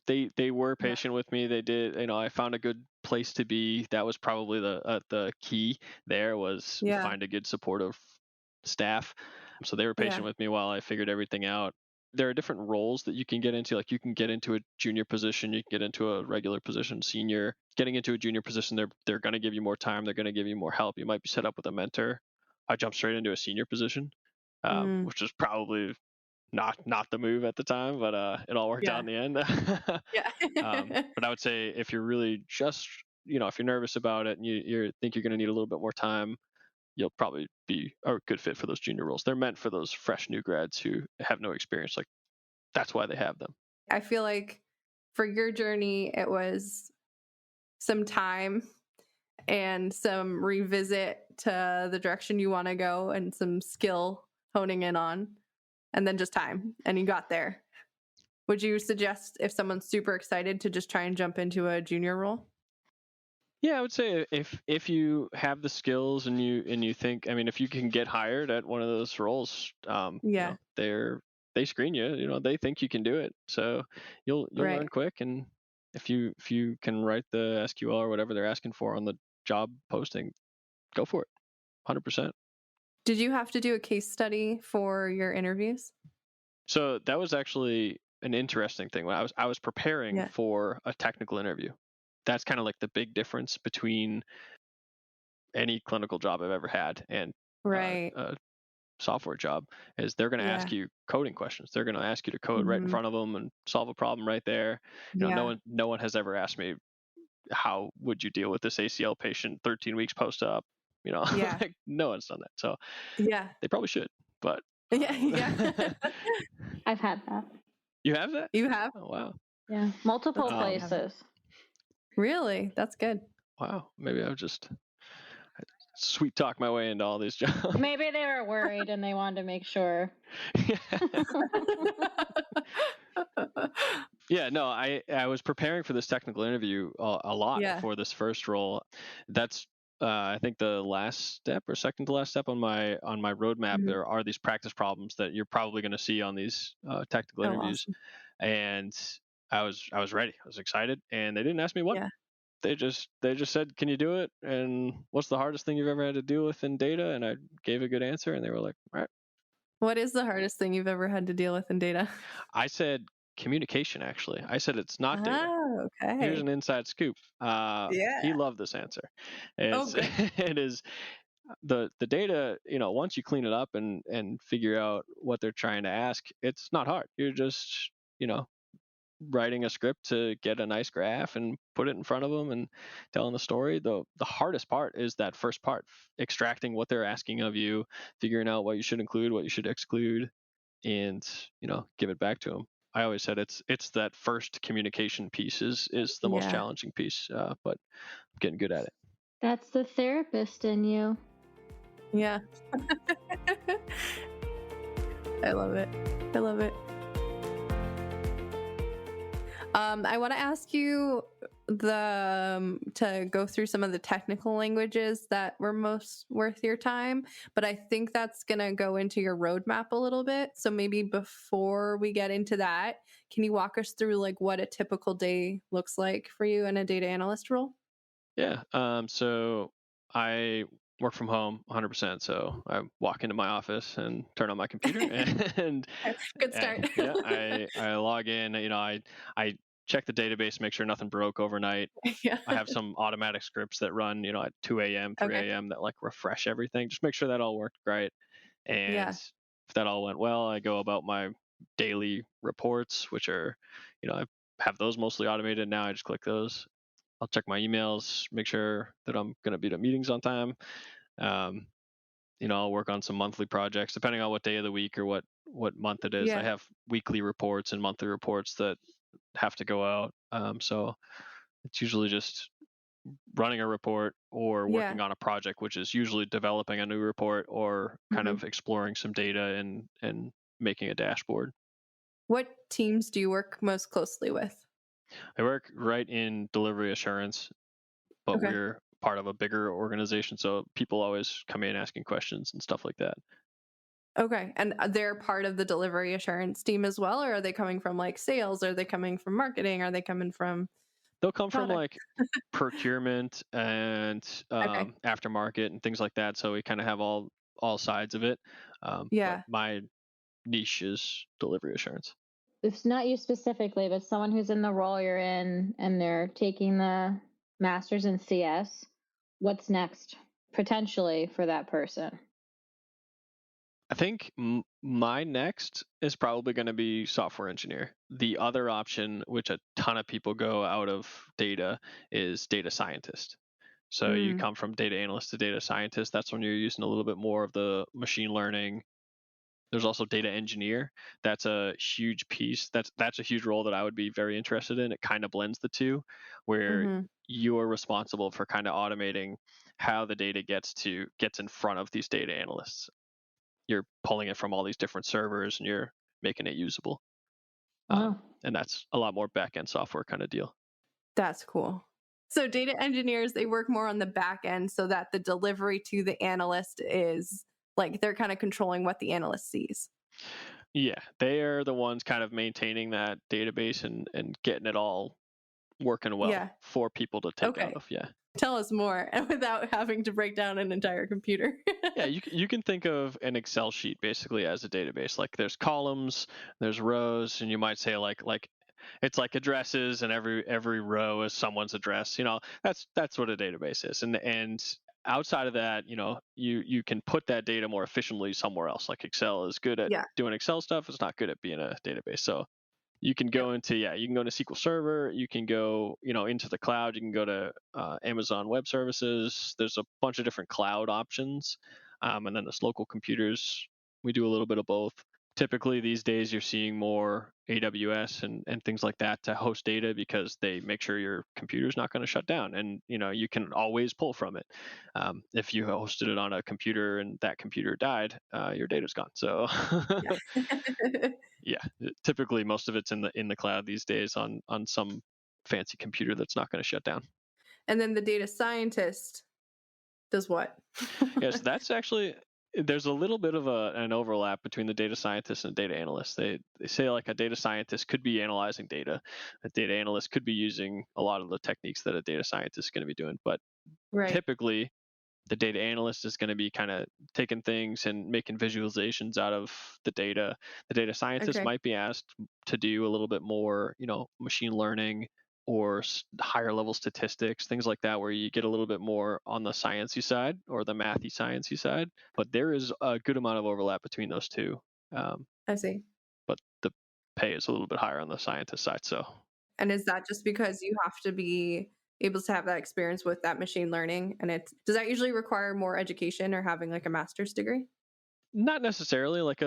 D: they were patient with me. They did, I found a good place to be. That was probably the key there, was find a good supportive staff. So they were patient with me while I figured everything out. There are different roles that you can get into. Like you can get into a junior position, you can get into a regular position, senior. Getting into a junior position, they're going to give you more time. They're going to give you more help. You might be set up with a mentor. I jumped straight into a senior position, which was probably not the move at the time, but it all worked out in the end. But I would say if you're really just, if you're nervous about it and you think you're going to need a little bit more time, you'll probably be a good fit for those junior roles. They're meant for those fresh new grads who have no experience. Like that's why they have them.
A: I feel like for your journey, it was some time and some revisit to the direction you want to go and some skill honing in on, and then just time, and you got there. Would you suggest, if someone's super excited, to just try and jump into a junior role?
D: Yeah, I would say if you have the skills and you think, if you can get hired at one of those roles, they screen you. They think you can do it, so you'll learn quick. And if you can write the SQL or whatever they're asking for on the job posting, go for it, 100%.
A: Did you have to do a case study for your interviews?
D: So that was actually an interesting thing. When I was preparing for a technical interview. That's kind of like the big difference between any clinical job I've ever had and a software job, is they're going to ask you coding questions. They're going to ask you to code right in front of them and solve a problem right there. No one has ever asked me, how would you deal with this ACL patient 13 weeks post-op? Like no one's done that. So they probably should, but
B: I've had that.
D: You have that?
A: You have?
D: Oh, wow.
B: Yeah, multiple places.
A: Really? That's good.
D: Wow. Maybe I've just sweet talk my way into all these jobs.
B: Maybe they were worried and they wanted to make sure.
D: Yeah, no, I was preparing for this technical interview a lot for this first role. That's I think the last step or second to last step on my roadmap. There are these practice problems that you're probably going to see on these technical interviews.
A: Awesome.
D: And I was ready. I was excited, and they didn't ask me what.
A: Yeah.
D: They just said, "Can you do it? And what's the hardest thing you've ever had to deal with in data?" And I gave a good answer, and they were like, "All right."
A: What is the hardest thing you've ever had to deal with in data?
D: I said communication. Actually, I said it's not data.
A: Oh, okay.
D: Here's an inside scoop. He loved this answer. It is the data. Once you clean it up and figure out what they're trying to ask, it's not hard. You're just writing a script to get a nice graph and put it in front of them and telling the story. The hardest part is that first part, extracting what they're asking of you, figuring out what you should include, what you should exclude, and give it back to them. I always said it's that first communication piece is the most challenging piece, but I'm getting good at it.
B: That's the therapist in you.
A: Yeah. I love it. I want to ask you to go through some of the technical languages that were most worth your time, but I think that's going to go into your roadmap a little bit. So maybe before we get into that, can you walk us through like what a typical day looks like for you in a data analyst role?
D: Yeah. So I work from home 100%. So I walk into my office and turn on my computer and
A: good start.
D: I log in, I check the database, make sure nothing broke overnight. I have some automatic scripts that run, at 2 a.m., 3 a.m. that like refresh everything. Just make sure that all worked right. And if that all went well, I go about my daily reports, which are, I have those mostly automated now. I just click those. I'll check my emails, make sure that I'm going to be to meetings on time. I'll work on some monthly projects depending on what day of the week or what month it is. I have weekly reports and monthly reports that have to go out. So it's usually just running a report or working on a project, which is usually developing a new report or kind of exploring some data and making a dashboard.
A: What teams do you work most closely with?
D: I work right in delivery assurance, but we're part of a bigger organization, so people always come in asking questions and stuff like that.
A: Okay. And they're part of the delivery assurance team as well, or are they coming from like sales? Are they coming from marketing? Are they coming from
D: They'll come from like procurement and aftermarket and things like that. So we kind of have all sides of it. But my niche is delivery assurance.
B: It's not you specifically, but someone who's in the role you're in and they're taking the master's in CS. What's next potentially for that person?
D: I think my next is probably going to be software engineer. The other option, which a ton of people go out of data, is data scientist. So you come from data analyst to data scientist. That's when you're using a little bit more of the machine learning. There's also data engineer. That's a huge piece. That's a huge role that I would be very interested in. It kind of blends the two, where you are responsible for kind of automating how the data gets in front of these data analysts. You're pulling it from all these different servers and you're making it usable. And that's a lot more back-end software kind of deal.
A: That's cool. So data engineers, they work more on the back end so that the delivery to the analyst is like they're kind of controlling what the analyst sees.
D: Yeah, they are the ones kind of maintaining that database and getting it all working well for people to take out of. Yeah.
A: Tell us more without having to break down an entire computer.
D: Yeah, you can think of an Excel sheet basically as a database. Like there's columns, there's rows, and you might say like it's like addresses, and every row is someone's address. That's what a database is. And outside of that, you can put that data more efficiently somewhere else. Like Excel is good at doing Excel stuff. It's not good at being a database. So you can go into SQL Server, you can go into the cloud, you can go to Amazon Web Services. There's a bunch of different cloud options, and then there's local computers. We do a little bit of both. Typically these days you're seeing more AWS and things like that to host data because they make sure your computer's not going to shut down, and you can always pull from it. If you hosted it on a computer and that computer died, your data's gone. So yeah, typically most of it's in the cloud these days on some fancy computer that's not going to shut down.
A: And then the data scientist does what?
D: Yes, that's actually, there's a little bit of an overlap between the data scientist and data analyst. They say like a data scientist could be analyzing data. A data analyst could be using a lot of the techniques that a data scientist is going to be doing. But typically, the data analyst is going to be kind of taking things and making visualizations out of the data. The data scientist might be asked to do a little bit more, machine learning or higher level statistics, things like that, where you get a little bit more on the sciencey side or the mathy sciencey side. But there is a good amount of overlap between those two.
A: I see.
D: But the pay is a little bit higher on the scientist side. So.
A: And is that just because you have to be able to have that experience with that machine learning? And does that usually require more education or having like a master's degree?
D: Not necessarily. Like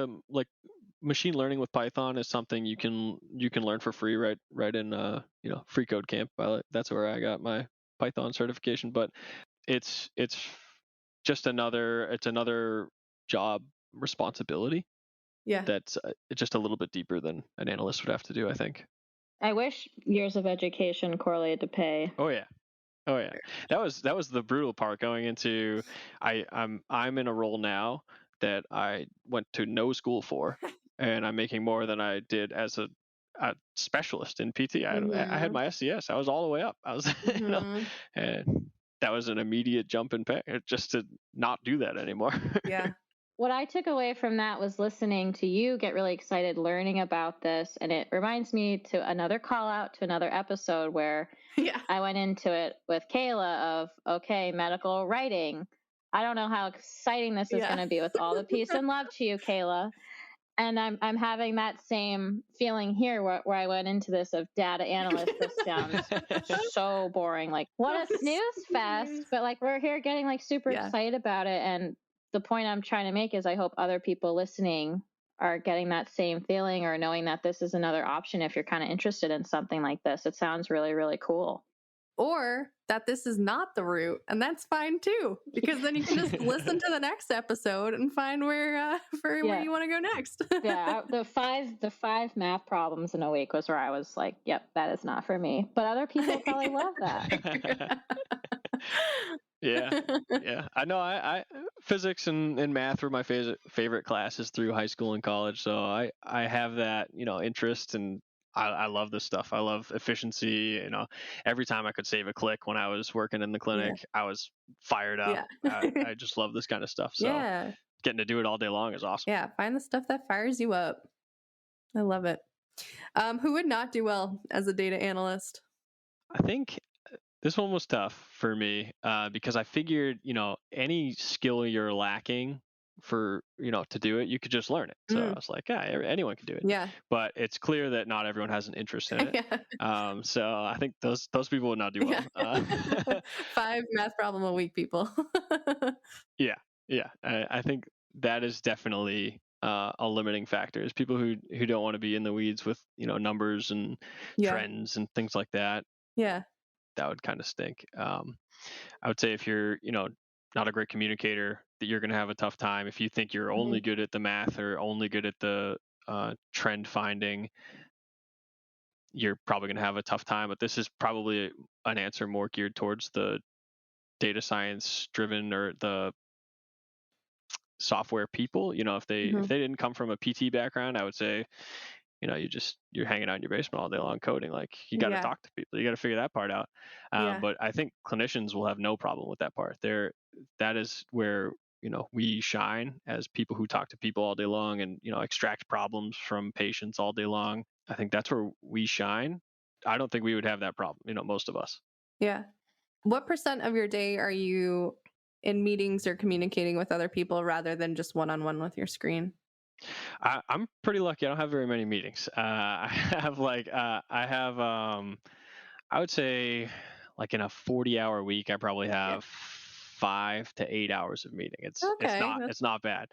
D: machine learning with Python is something you can learn for free right in Free Code Camp. That's where I got my Python certification. But it's just another job responsibility.
B: Yeah,
D: that's just a little bit deeper than an analyst would have to do, I think.
B: I wish years of education correlated to pay.
D: Oh yeah. That was the brutal part going into. I'm in a role now that I went to no school for, and I'm making more than I did as a specialist in PT. I had my SCS. I was all the way up. I was, and that was an immediate jump in pay just to not do that anymore.
A: Yeah.
B: What I took away from that was listening to you get really excited learning about this. And it reminds me to another call out to another episode where I went into it with Kayla of, medical writing. I don't know how exciting this is going to be with all the peace and love to you, Kayla. And I'm having that same feeling here where I went into this of data analyst. This sounds so boring. Like, what a snooze fest. But like, we're here getting like super excited about it. And the point I'm trying to make is I hope other people listening are getting that same feeling or knowing that this is another option if you're kind of interested in something like this. It sounds really, really cool.
A: Or that this is not the route, and that's fine too, because then you can just listen to the next episode and find where where you want to go next.
B: The five math problems in a week was where I was like, yep, that is not for me. But other people probably love that.
D: Yeah. I know. I physics and math were my favorite classes through high school and college, so I have that interest, and I love this stuff. I love efficiency. Every time I could save a click when I was working in the clinic, I was fired up. I just love this kind of stuff. So getting to do it all day long is awesome.
A: Yeah, find the stuff that fires you up. I love it. Who would not do well as a data analyst?
D: I think this one was tough for me because I figured, any skill you're lacking for, to do it, you could just learn it. So I was like, yeah, anyone can do it.
A: Yeah.
D: But it's clear that not everyone has an interest in it. So I think those people would not do well.
A: 5 math problem a week people.
D: Yeah. I think that is definitely a limiting factor is people who don't want to be in the weeds with, numbers and trends and things like that.
A: Yeah.
D: That would kind of stink. I would say if you're, not a great communicator, that you're going to have a tough time. If you think you're only good at the math or only good at the trend finding, you're probably going to have a tough time. But this is probably an answer more geared towards the data science driven or the software people. If they didn't come from a PT background, I would say, you're hanging out in your basement all day long coding. Like you got to talk to people. You got to figure that part out. But I think clinicians will have no problem with that part. That is where, we shine as people who talk to people all day long and, extract problems from patients all day long. I think that's where we shine. I don't think we would have that problem, most of us.
A: Yeah. What % of your day are you in meetings or communicating with other people rather than just one-on-one with your screen?
D: I'm pretty lucky. I don't have very many meetings. I have I would say like in a 40-hour week, I probably have 5 to 8 hours of meeting. It's not bad.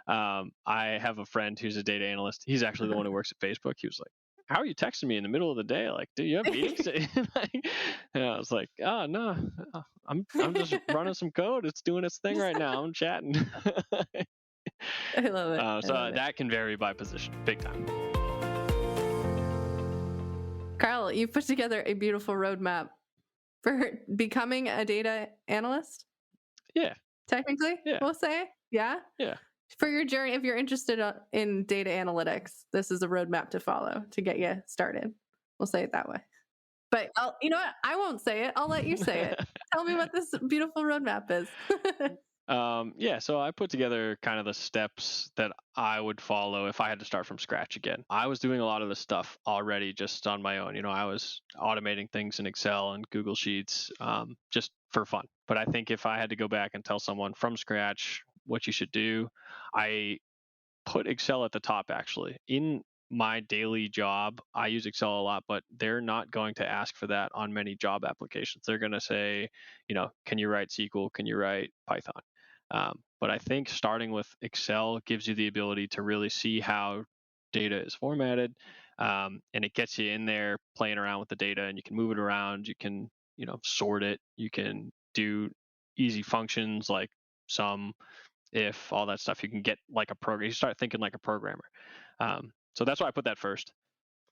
D: I have a friend who's a data analyst. He's actually the one who works at Facebook. He was like, how are you texting me in the middle of the day? Like, do you have meetings? And I was like, oh no, I'm just running some code. It's doing its thing right now. I'm chatting.
A: I love it.
D: That can vary by position, big time.
A: Kyle, you put together a beautiful roadmap for becoming a data analyst.
D: Yeah.
A: Technically, we'll say. Yeah.
D: Yeah.
A: For your journey, if you're interested in data analytics, this is a roadmap to follow to get you started. We'll say it that way. But you know what? I won't say it. I'll let you say it. Tell me what this beautiful roadmap is.
D: So I put together kind of the steps that I would follow if I had to start from scratch again. I was doing a lot of this stuff already just on my own. I was automating things in Excel and Google Sheets just for fun. But I think if I had to go back and tell someone from scratch what you should do, I put Excel at the top actually. In my daily job, I use Excel a lot, but they're not going to ask for that on many job applications. They're going to say, can you write SQL? Can you write Python? But I think starting with Excel gives you the ability to really see how data is formatted, and it gets you in there playing around with the data, and you can move it around. You can, sort it. You can do easy functions like sum, if, all that stuff. You can get like a program. You start thinking like a programmer. So that's why I put that first.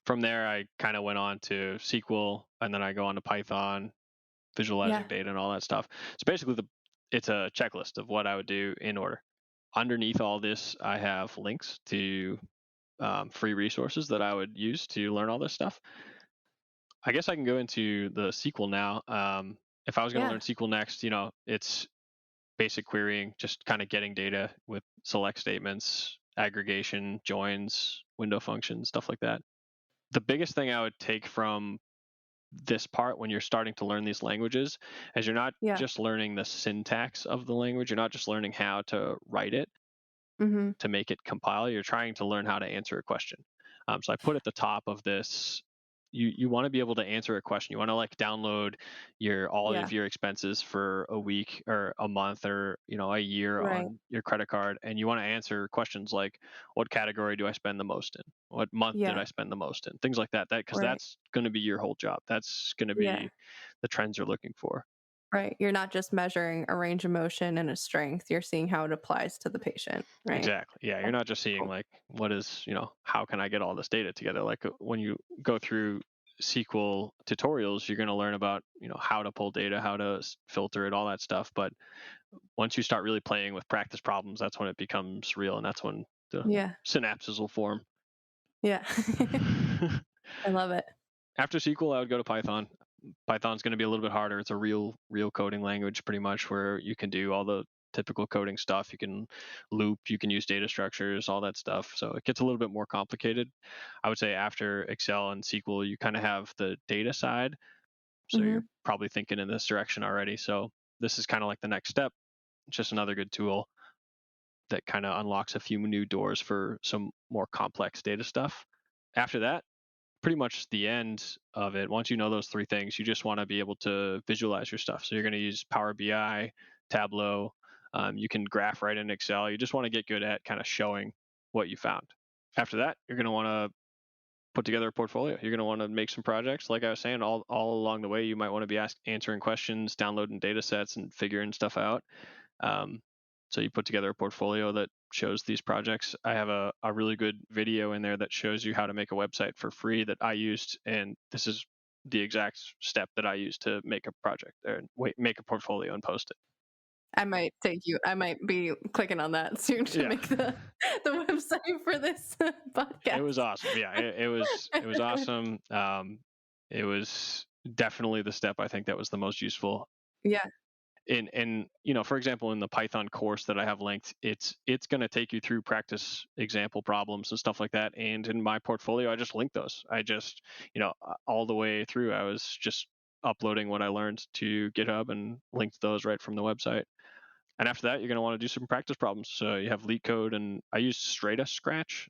D: From there, I kind of went on to SQL, and then I go on to Python, visualizing data and all that stuff. So basically, it's a checklist of what I would do in order. Underneath all this, I have links to free resources that I would use to learn all this stuff. I guess I can go into the SQL now. If I was going to learn SQL next, it's basic querying, just kind of getting data with select statements, aggregation, joins, window functions, stuff like that. The biggest thing I would take from this part when you're starting to learn these languages is you're not just learning the syntax of the language. You're not just learning how to write it. to make it compile. You're trying to learn how to answer a question. So I put at the top of this, you want to be able to answer a question. You want to like download all of your expenses for a week or a month or a year on your credit card, and you want to answer questions like, what category do I spend the most in? What month did I spend the most in? Things like that. Because that's going to be your whole job. That's going to be the trends you're looking for.
A: Right. You're not just measuring a range of motion and a strength. You're seeing how it applies to the patient, right?
D: Exactly. Yeah. You're not just seeing like, what is, how can I get all this data together? Like when you go through SQL tutorials, you're going to learn about, how to pull data, how to filter it, all that stuff. But once you start really playing with practice problems, that's when it becomes real. And that's when the synapses will form.
A: Yeah. I love it.
D: After SQL, I would go to Python. Python's going to be a little bit harder. It's a real coding language pretty much, where you can do all the typical coding stuff. You can loop, you can use data structures, all that stuff. So it gets a little bit more complicated. I would say after Excel and SQL, you kind of have the data side. So you're probably thinking in this direction already. So this is kind of like the next step. It's just another good tool that kind of unlocks a few new doors for some more complex data stuff. After that, pretty much the end of it. Once you know those three things, you just want to be able to visualize your stuff. So you're going to use Power BI, Tableau. You can graph right in Excel. You just want to get good at kind of showing what you found. After that, you're going to want to put together a portfolio. You're going to want to make some projects. Like I was saying, all along the way, you might want to be answering questions, downloading data sets, and figuring stuff out. So you put together a portfolio that shows these projects. I have a really good video in there that shows you how to make a website for free that I used, and this is the exact step that I used to make a project or make a portfolio and post it.
A: I might be clicking on that soon to make the website for this podcast.
D: It was awesome. Yeah, it was awesome. It was definitely the step I think that was the most useful.
A: Yeah.
D: And for example, in the Python course that I have linked, it's going to take you through practice example problems and stuff like that. And in my portfolio, I just linked those. I just, all the way through, I was just uploading what I learned to GitHub and linked those right from the website. And after that, you're going to want to do some practice problems. So you have LeetCode, and I used Strata Scratch,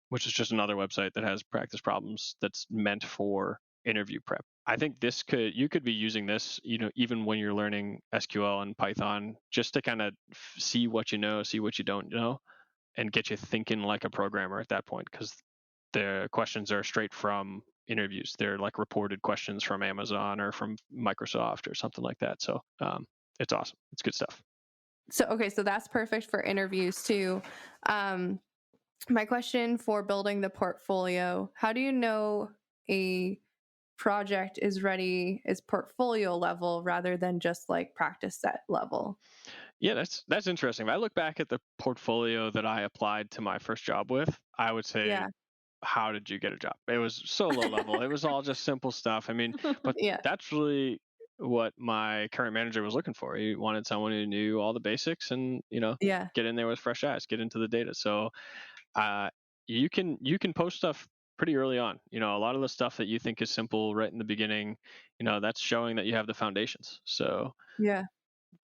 D: which is just another website that has practice problems that's meant for interview prep. I think you could be using this, even when you're learning SQL and Python, just to kind of see what you know, see what you don't know, and get you thinking like a programmer at that point, because the questions are straight from interviews. They're like reported questions from Amazon or from Microsoft or something like that. So it's awesome. It's good stuff.
A: So that's perfect for interviews too. My question for building the portfolio: how do you know a project is ready is portfolio level rather than just like practice set level?
D: Yeah, that's interesting. If I look back at the portfolio that I applied to my first job with, I would say, how did you get a job? It was so low level. It was all just simple stuff. I mean, but that's really what my current manager was looking for. He wanted someone who knew all the basics and, get in there with fresh eyes, get into the data. So you can post stuff pretty early on. A lot of the stuff that you think is simple right in the beginning, that's showing that you have the foundations. So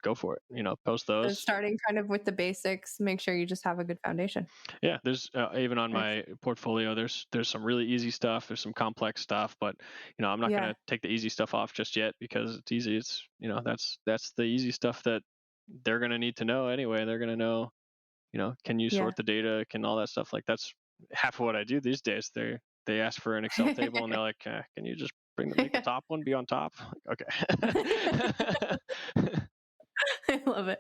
D: go for it. Post those.
A: So starting kind of with the basics, make sure you just have a good foundation.
D: Yeah, there's even on my portfolio, there's some really easy stuff. There's some complex stuff, but I'm not going to take the easy stuff off just yet because it's easy. It's that's the easy stuff that they're going to need to know anyway. They're going to know, can you sort the data? Can all that stuff? Like that's half of what I do these days. They ask for an Excel table and they're like, can you just make the top one be on top? Okay.
A: I love it.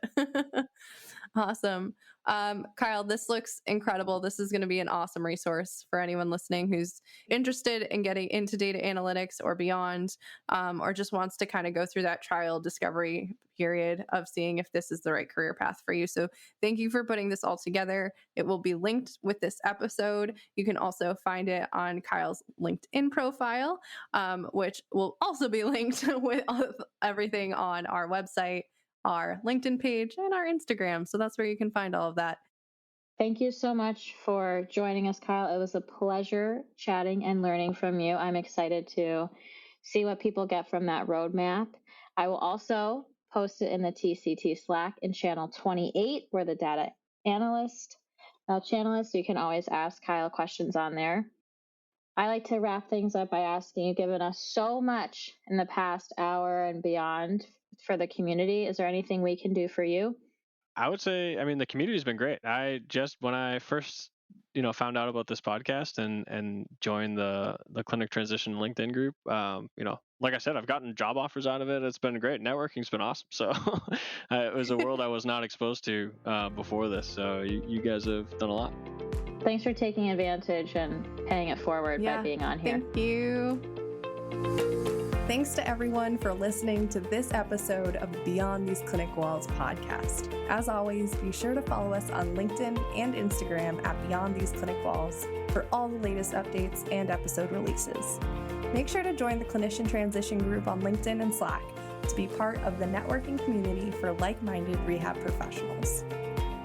A: Awesome. Kyle, this looks incredible. This is going to be an awesome resource for anyone listening who's interested in getting into data analytics or beyond, or just wants to kind of go through that trial discovery period of seeing if this is the right career path for you. So thank you for putting this all together. It will be linked with this episode. You can also find it on Kyle's LinkedIn profile, which will also be linked with everything on our website, our LinkedIn page, and our Instagram. So that's where you can find all of that.
B: Thank you so much for joining us, Kyle. It was a pleasure chatting and learning from you. I'm excited to see what people get from that roadmap. I will also post it in the TCT Slack in channel 28, where the Data Analyst, channelist. You can always ask Kyle questions on there. I like to wrap things up by asking, you've given us so much in the past hour and beyond for the community. Is there anything we can do for you?
D: I would say, the community's been great. When I first, found out about this podcast and joined the clinic transition LinkedIn group, like I said, I've gotten job offers out of it. It's been great. Networking's been awesome. So it was a world I was not exposed to before this. So you guys have done a lot.
B: Thanks for taking advantage and paying it forward by being on here.
A: Thank you. Thanks to everyone for listening to this episode of Beyond These Clinic Walls podcast. As always, be sure to follow us on LinkedIn and Instagram at Beyond These Clinic Walls for all the latest updates and episode releases. Make sure to join the Clinician Transition group on LinkedIn and Slack to be part of the networking community for like-minded rehab professionals.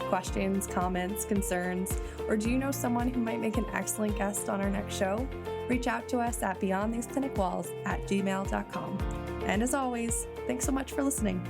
A: Questions, comments, concerns, or do you know someone who might make an excellent guest on our next show? Reach out to us at beyondtheseclinicwalls@gmail.com. And as always, thanks so much for listening.